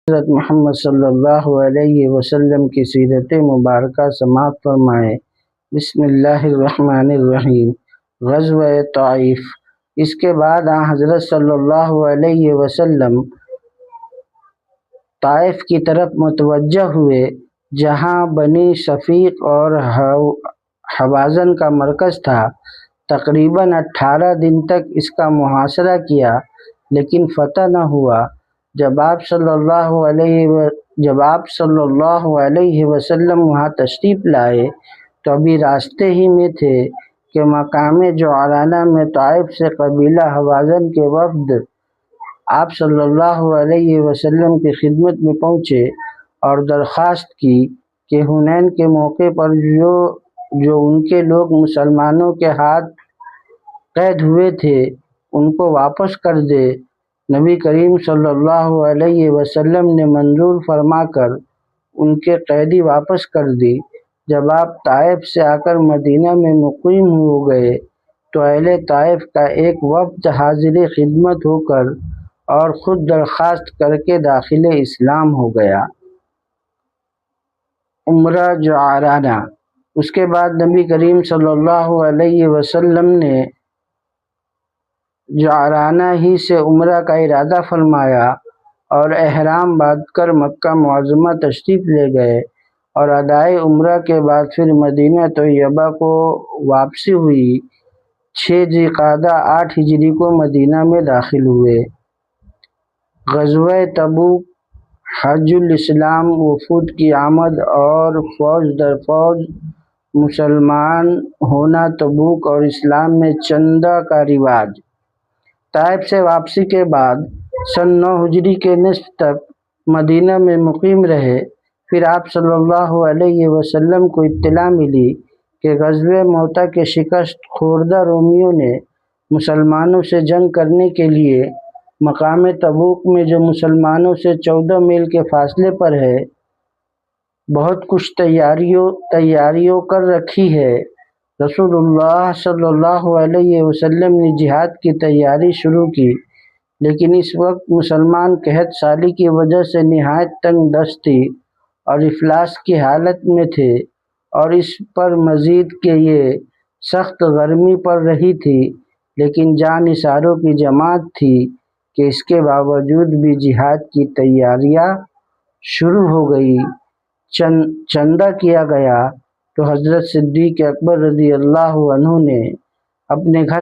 حضرت محمد صلی اللہ علیہ وسلم کی سیرت مبارکہ سماعت فرمائیں۔ بسم اللہ الرحمن الرحیم۔ غزوہ طائف۔ اس کے بعد حضرت صلی اللہ علیہ وسلم طائف کی طرف متوجہ ہوئے، جہاں بنی شفیق اور حوازن کا مرکز تھا۔ تقریباً 18 دن تک اس کا محاصرہ کیا، لیکن فتح نہ ہوا۔ جب آپ صلی اللہ علیہ وسلم وہاں تشریف لائے تو ابھی راستے ہی میں تھے کہ مقام جعرانہ میں طائف سے قبیلہ حوازن کے وفد آپ صلی اللہ علیہ وسلم کی خدمت میں پہنچے اور درخواست کی کہ حنین کے موقع پر جو ان کے لوگ مسلمانوں کے ہاتھ قید ہوئے تھے ان کو واپس کر دے۔ نبی کریم صلی اللہ علیہ وسلم نے منظور فرما کر ان کے قیدی واپس کر دی۔ جب آپ طائف سے آ کر مدینہ میں مقیم ہو گئے تو اہل طائف کا ایک وفد حاضر خدمت ہو کر اور خود درخواست کر کے داخل اسلام ہو گیا۔ عمرہ جعرانہ۔ اس کے بعد نبی کریم صلی اللہ علیہ وسلم نے جعرانہ ہی سے عمرہ کا ارادہ فرمایا اور احرام باندھ کر مکہ معظمہ تشریف لے گئے، اور ادائے عمرہ کے بعد پھر مدینہ طیبہ کو واپسی ہوئی۔ 6 ذی القعدہ 8 ہجری کو مدینہ میں داخل ہوئے۔ غزوہ تبوک۔ حج الاسلام، وفود کی آمد اور فوج در فوج مسلمان ہونا، تبوک اور اسلام میں چندہ کا رواج۔ طائف سے واپسی کے بعد سن 9 ہجری کے نصف تک مدینہ میں مقیم رہے۔ پھر آپ صلی اللہ علیہ وسلم کو اطلاع ملی کہ غزوہ موتہ کے شکست خوردہ رومیوں نے مسلمانوں سے جنگ کرنے کے لیے مقام تبوک میں، جو مسلمانوں سے 14 میل کے فاصلے پر ہے، بہت کچھ تیاریوں کر رکھی ہے۔ رسول اللہ صلی اللہ علیہ وسلم نے جہاد کی تیاری شروع کی، لیکن اس وقت مسلمان قحط سالی کی وجہ سے نہایت تنگ دست تھی اور افلاس کی حالت میں تھے، اور اس پر مزید کہ یہ سخت گرمی پڑ رہی تھی، لیکن جان نثاروں کی جماعت تھی کہ اس کے باوجود بھی جہاد کی تیاریاں شروع ہو گئی۔ چندہ کیا گیا تو حضرت صدیق اکبر رضی اللہ عنہ نے اپنے گھر